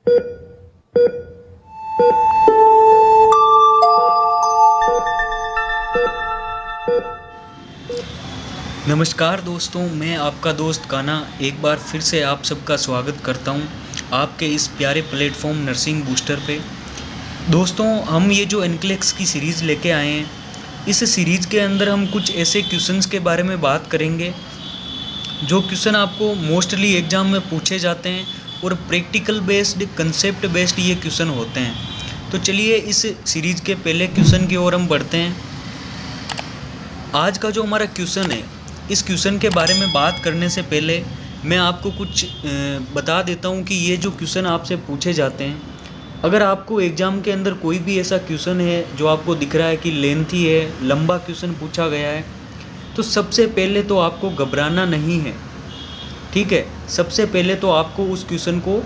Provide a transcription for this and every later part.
नमस्कार दोस्तों, मैं आपका दोस्त कान्हा एक बार फिर से आप सबका स्वागत करता हूं आपके इस प्यारे प्लेटफॉर्म नर्सिंग बूस्टर पे। दोस्तों, हम ये जो एनक्लेक्स की सीरीज़ लेके आए हैं, इस सीरीज़ के अंदर हम कुछ ऐसे क्वेश्चंस के बारे में बात करेंगे जो क्वेश्चन आपको मोस्टली एग्ज़ाम में पूछे जाते हैं और प्रैक्टिकल बेस्ड, कंसेप्ट बेस्ड ये क्वेश्चन होते हैं। तो चलिए इस सीरीज़ के पहले क्वेश्चन की ओर हम बढ़ते हैं। आज का जो हमारा क्वेश्चन है, इस क्वेश्चन के बारे में बात करने से पहले मैं आपको कुछ बता देता हूं कि ये जो क्वेश्चन आपसे पूछे जाते हैं, अगर आपको एग्ज़ाम के अंदर कोई भी ऐसा क्वेश्चन है जो आपको दिख रहा है कि लेंथी है, लंबा क्वेश्चन पूछा गया है, तो सबसे पहले तो आपको घबराना नहीं है, ठीक है। सबसे पहले तो आपको उस क्वेश्चन को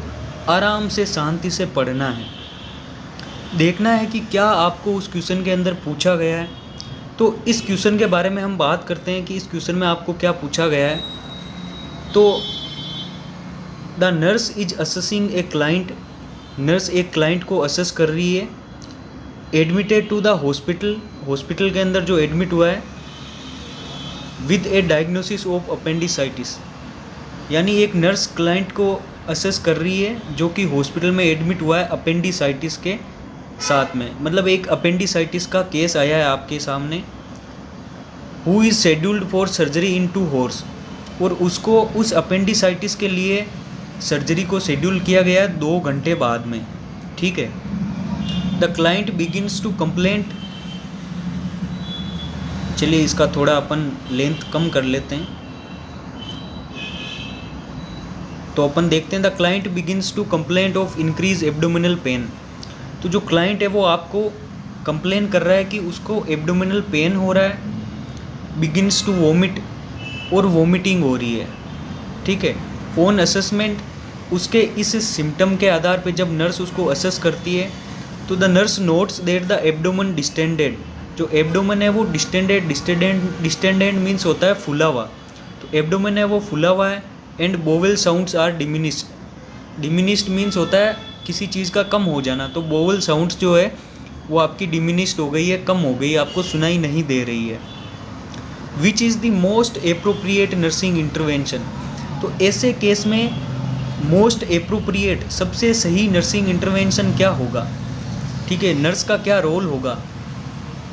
आराम से, शांति से पढ़ना है, देखना है कि क्या आपको उस क्वेश्चन के अंदर पूछा गया है। तो इस क्वेश्चन के बारे में हम बात करते हैं कि इस क्वेश्चन में आपको क्या पूछा गया है। तो the nurse is assessing a client, nurse एक क्लाइंट को असेस कर रही है। Admitted to the hospital, hospital के अंदर जो एडमिट हुआ है, with a diagnosis of appendicitis, यानी एक नर्स क्लाइंट को असेस कर रही है जो कि हॉस्पिटल में एडमिट हुआ है अपेंडिसाइटिस के साथ में, मतलब एक अपेंडिसाइटिस का केस आया है आपके सामने। Who is scheduled for surgery in 2 hours, और उसको उस अपेंडिसाइटिस के लिए सर्जरी को शेड्यूल किया गया है 2 घंटे बाद में, ठीक है। The client begins to complaint, चलिए इसका थोड़ा अपन लेंथ कम कर लेते हैं। तो अपन देखते हैं, the client begins to complaint of increase abdominal pain. तो जो क्लाइंट है वो आपको कंप्लेन कर रहा है कि उसको एब्डोमिनल पेन हो रहा है, बिगिन्स टू वोमिट, और वोमिटिंग हो रही है, ठीक है। ऑन असेसमेंट, उसके इस सिम्टम के आधार पे जब नर्स उसको असेस करती है, तो the nurse notes that the abdomen distended, जो एब्डोमन है वो डिस्टेंडेड मीन्स होता है फूला हुआ, तो एब्डोमन है वो फूला हुआ है। And bowel sounds are diminished, diminished means होता है किसी चीज़ का कम हो जाना, तो बोवल साउंड्स जो है वो आपकी डिमिनिश्ड हो गई है, कम हो गई है, आपको सुनाई नहीं दे रही है। Which is the most appropriate nursing intervention, तो ऐसे केस में मोस्ट एप्रोप्रिएट, सबसे सही नर्सिंग इंटरवेंशन क्या होगा, ठीक है, नर्स का क्या रोल होगा।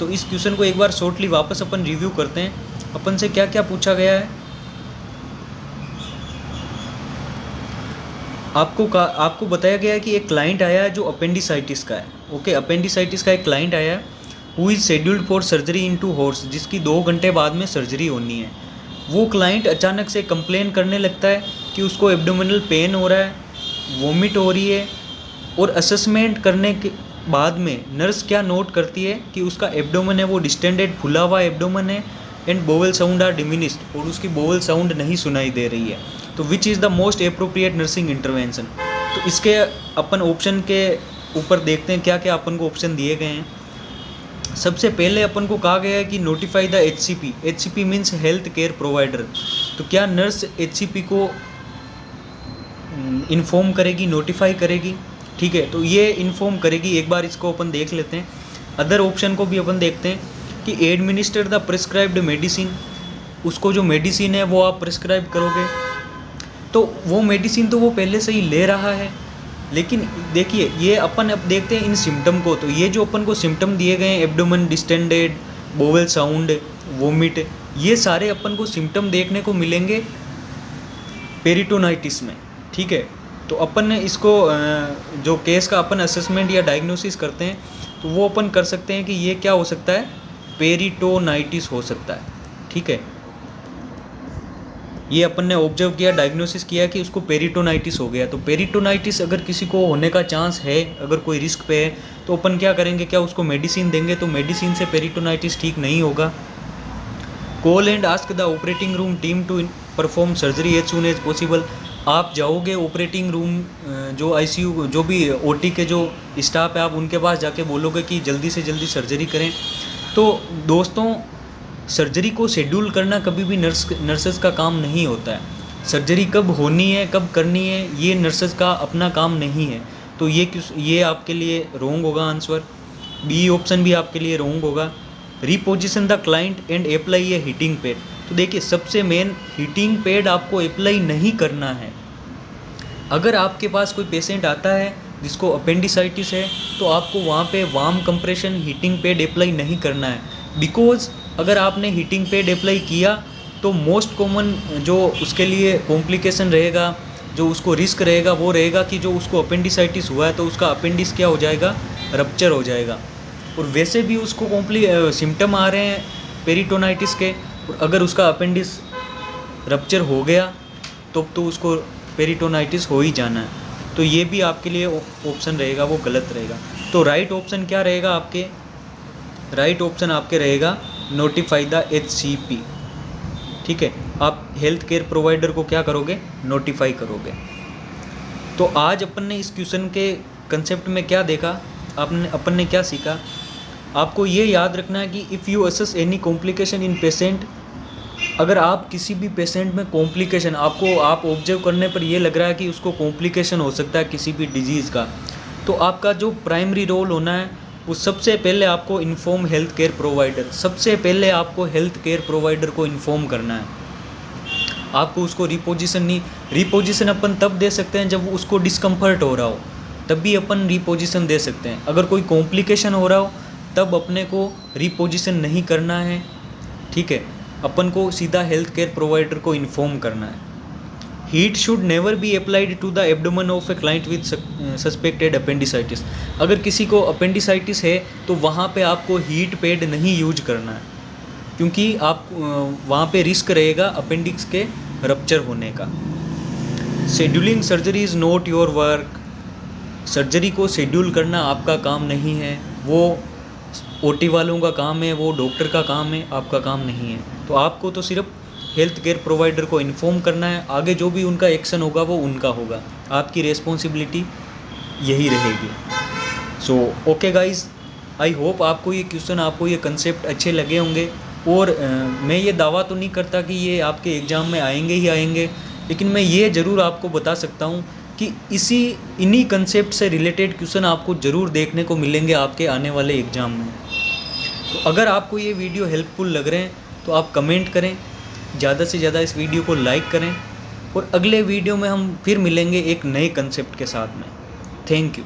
तो इस क्वेश्चन को एक बार शॉर्टली वापस अपन रिव्यू करते हैं, अपन से क्या क्या पूछा गया है। आपको बताया गया है कि एक क्लाइंट आया है जो अपेंडिसाइटिस का है, ओके, अपेंडिसाइटिस का एक क्लाइंट आया है, who is scheduled for surgery in 2 hours, जिसकी 2 घंटे बाद में सर्जरी होनी है। वो क्लाइंट अचानक से कंप्लेन करने लगता है कि उसको एब्डोमिनल पेन हो रहा है, वोमिट हो रही है, और असेसमेंट करने के बाद में नर्स क्या नोट करती है कि उसका एब्डोमन है वो डिस्टेंडेड, फुला हुआ एब्डोमन है, and bowel sound are diminished, और उसकी बोवल साउंड नहीं सुनाई दे रही है। तो which is the most appropriate nursing intervention, तो इसके अपन ऑप्शन के ऊपर देखते हैं क्या क्या अपन को ऑप्शन दिए गए हैं। सबसे पहले अपन को कहा गया है कि notify the HCP, HCP means health care provider, तो क्या नर्स HCP को इन्फॉर्म करेगी, नोटिफाई करेगी, ठीक है, तो ये इन्फॉर्म करेगी। एक बार इसको अपन देख लेते हैं। अदर ऑप्शन को भी अपन देखते हैं कि एडमिनिस्टर द प्रिस्क्राइब्ड मेडिसिन, उसको जो मेडिसिन है वो आप प्रिस्क्राइब करोगे, तो वो मेडिसिन तो वो पहले से ही ले रहा है। लेकिन देखिए, ये अपन अब देखते हैं इन सिम्टम को, तो ये जो अपन को सिम्टम दिए गए हैं, abdomen distended, bowel sound, vomit, ये सारे अपन को सिम्टम देखने को मिलेंगे पेरिटोनाइटिस में, ठीक है। तो अपन इसको जो केस का अपन असेसमेंट या डायग्नोसिस करते हैं, तो वो अपन कर सकते हैं कि ये क्या हो सकता है, पेरिटोनाइटिस हो सकता है, ठीक है। ये अपन ने ऑब्जर्व किया, डायग्नोसिस किया कि उसको पेरिटोनाइटिस हो गया। तो पेरिटोनाइटिस अगर किसी को होने का चांस है, अगर कोई रिस्क पे है, तो अपन क्या करेंगे, क्या उसको मेडिसिन देंगे, तो मेडिसिन से पेरिटोनाइटिस ठीक नहीं होगा। Call and ask the operating room team to perform surgery as soon as possible, आप जाओगे ऑपरेटिंग रूम, जो ICU, जो भी OT के जो स्टाफ है, आप उनके पास जाके बोलोगे कि जल्दी से जल्दी सर्जरी करें। तो दोस्तों, सर्जरी को शेड्यूल करना कभी भी नर्सेज का काम नहीं होता है। सर्जरी कब होनी है, कब करनी है, ये नर्सेज का अपना काम नहीं है। तो ये आपके लिए रॉन्ग होगा आंसर। बी ऑप्शन भी आपके लिए रॉन्ग होगा। Reposition the client and apply A heating pad. तो देखिए सबसे मेन, हीटिंग पैड आपको अप्लाई नहीं करना है। अगर आपके पास कोई पेशेंट आता है जिसको अपेंडिसाइटिस है तो आपको वहाँ पे warm compression heating pad apply नहीं करना है, बिकॉज अगर आपने हीटिंग पैड अप्लाई किया तो मोस्ट कॉमन जो उसके लिए कॉम्प्लिकेशन रहेगा, जो उसको रिस्क रहेगा, वो रहेगा कि जो उसको अपेंडिसाइटिस हुआ है तो उसका अपेंडिक्स क्या हो जाएगा, रप्चर हो जाएगा। और वैसे भी उसको सिम्टम आ रहे हैं पेरिटोनाइटिस के, और अगर उसका अपेंडिक्स रप्चर हो गया तो उसको पेरिटोनाइटिस हो ही जाना है। तो ये भी आपके लिए ऑप्शन रहेगा वो गलत रहेगा। तो राइट ऑप्शन क्या रहेगा आपके, राइट ऑप्शन आपके रहेगा नोटिफाई द HCP। ठीक है, आप हेल्थ केयर प्रोवाइडर को क्या करोगे, नोटिफाई करोगे। तो आज अपन ने इस क्वेश्चन के कंसेप्ट में क्या देखा, अपन ने क्या सीखा। आपको ये याद रखना है कि if you assess any complication in patient, अगर आप किसी भी पेशेंट में कॉम्प्लिकेशन आपको आप ऑब्जर्व करने पर ये लग रहा है कि उसको कॉम्प्लिकेशन हो सकता है किसी भी डिजीज़ का, तो आपका जो प्राइमरी रोल होना है वो सबसे पहले आपको इन्फॉर्म हेल्थ केयर प्रोवाइडर, सबसे पहले आपको हेल्थ केयर प्रोवाइडर को इन्फॉर्म करना है। आपको उसको रिपोजिशन अपन तब दे सकते हैं जब उसको डिस्कम्फर्ट हो रहा हो, तब भी अपन रिपोजिशन दे सकते हैं। अगर कोई कॉम्प्लिकेशन हो रहा हो तब अपने को रिपोजिशन नहीं करना है। ठीक है, अपन को सीधा हेल्थ केयर प्रोवाइडर को इन्फॉर्म करना है। Heat should never be applied to the abdomen of a client with suspected appendicitis. अगर किसी को अपेंडिसाइटिस है तो वहाँ पे आपको हीट पैड नहीं यूज करना है, क्योंकि आप वहाँ पे रिस्क रहेगा अपेंडिक्स के रप्चर होने का। Scheduling surgery is not your work. Surgery को शेड्यूल करना आपका काम नहीं है, वो OT वालों का काम है, वो डॉक्टर का काम है, आपका काम नहीं है। तो आपको तो सिर्फ हेल्थ केयर प्रोवाइडर को इन्फॉर्म करना है, आगे जो भी उनका एक्शन होगा वो उनका होगा, आपकी रिस्पॉन्सिबिलिटी यही रहेगी। So okay guys, I hope आपको ये क्वेश्चन, आपको ये कंसेप्ट अच्छे लगे होंगे। और मैं ये दावा तो नहीं करता कि ये आपके एग्ज़ाम में आएंगे ही आएंगे, लेकिन मैं ये ज़रूर आपको बता सकता हूँ कि इन्हीं कंसेप्ट से रिलेटेड क्वेश्चन आपको ज़रूर देखने को मिलेंगे आपके आने वाले एग्ज़ाम में। तो अगर आपको ये वीडियो हेल्पफुल लग रहे हैं तो आप कमेंट करें, ज़्यादा से ज़्यादा इस वीडियो को लाइक करें, और अगले वीडियो में हम फिर मिलेंगे एक नए कंसेप्ट के साथ में। Thank you.